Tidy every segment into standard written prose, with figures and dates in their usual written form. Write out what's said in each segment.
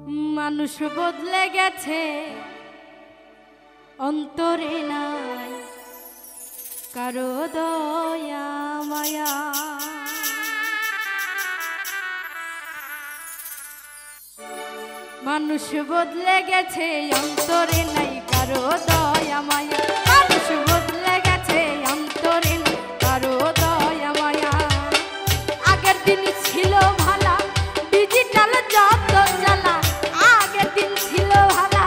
মানুষ বদলে গেছে অন্তরে নাই কারো দয়া মায়া। মানুষ বদলে গেছে অন্তরে নাই কারো দয়া মায়া। মানুষ বদলে গেছে অন্তরে নাই কারো দয়া মায়া। আগের দিন ছিল ভালা ডিজিটাল যত জ্বালা, আগের দিন ছিল ভালা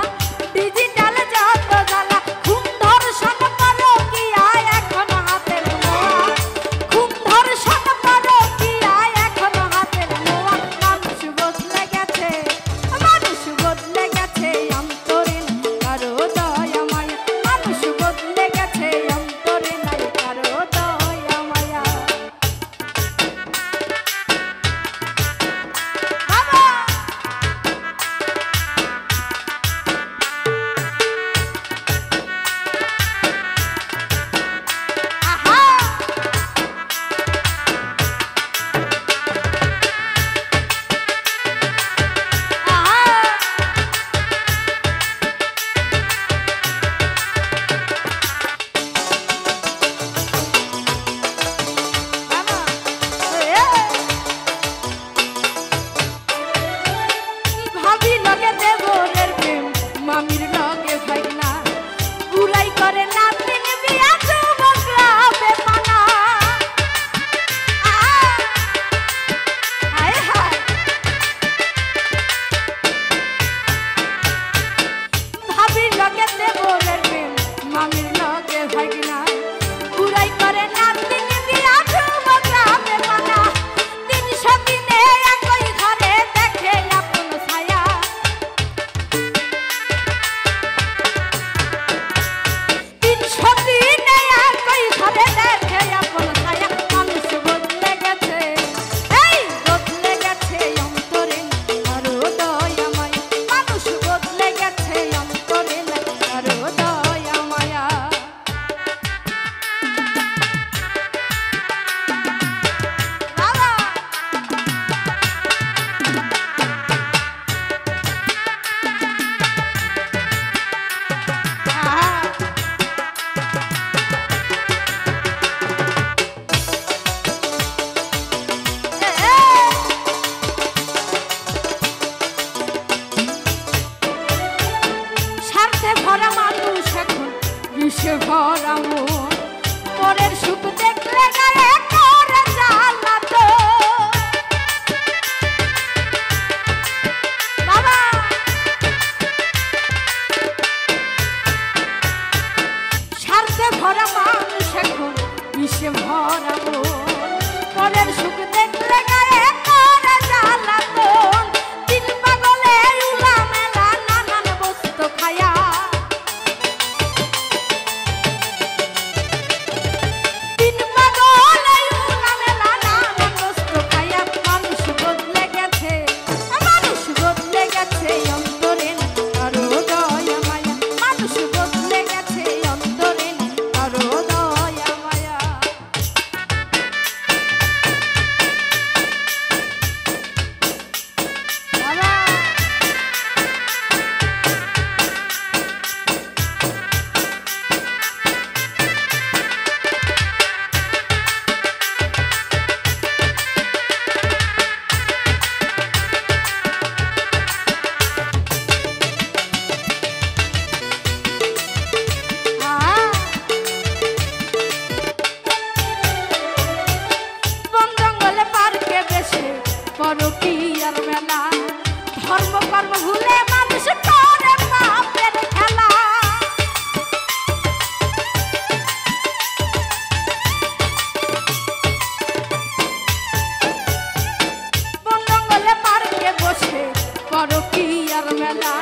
ডিজিটাল যত জ্বালা। খুব ধর্ষণ করো কি আয় এখন হাতের নোয়া, খুব ধর্ষণ করো কি আয় এখন হাতের নোয়া। মানুষ বদলে গেছে, মানুষ বদলে গেছে অন্তরে নাই কারো দয়া মায়া। মানুষ বদলে গেছে অন্তরে নাই কারো দয়া মায়া। মামির লগে ভাগনা বুড়াই করে না তিন বিয়া যুবকরা বেপানা। হায় হায় ভাবির লগে দেবরের প্রেম, মামির লগে ভাগনা বুড়াই করে না তিন বিয়া যুবকরা বেপানা। 300 দিনে একই ঘরে দেখে আপন ছায়া, 300 দিনে একই ঘরে দেখে আপন ছায়া। মানুষ বদলে গেছে, এই বদলে গেছে অন্তরে নাই কারো দয়া মায়া। মানুষ বদলে গেছে অন্তরে নাই কারো দয়া মায়া। বাবা স্বার্থে ভরা মানুষ এখন বিষে ভরা মন, পরের সুখ দেখলে গায়ে করে জ্বালাতো। বাবা স্বার্থে ভরা মানুষ এখন বিষে ভরা মন, পরের সুখ দেখলে গায়ে করে জ্বালাতো। দিন পাগলে উলা মেলা নানান বস্তু খায়া, দিন পাগলে উলা মেলা নানান বস্তু খায়া। মানুষ বদলে গেছে, মানুষ বদলে গেছে অন্তরে নাই কারো দয়া মায়া। মানুষ বদলে গেছে অন্তরে নাই কারো দয়া মায়া। বাবা বন জঙ্গলে পার্কে বেশে করো কি আর মেলা, ধর্ম কর্ম ভুলে মানুষ করে পাপের খেলা। বন জঙ্গলে পার্কে বসে করো কি আর মেলা,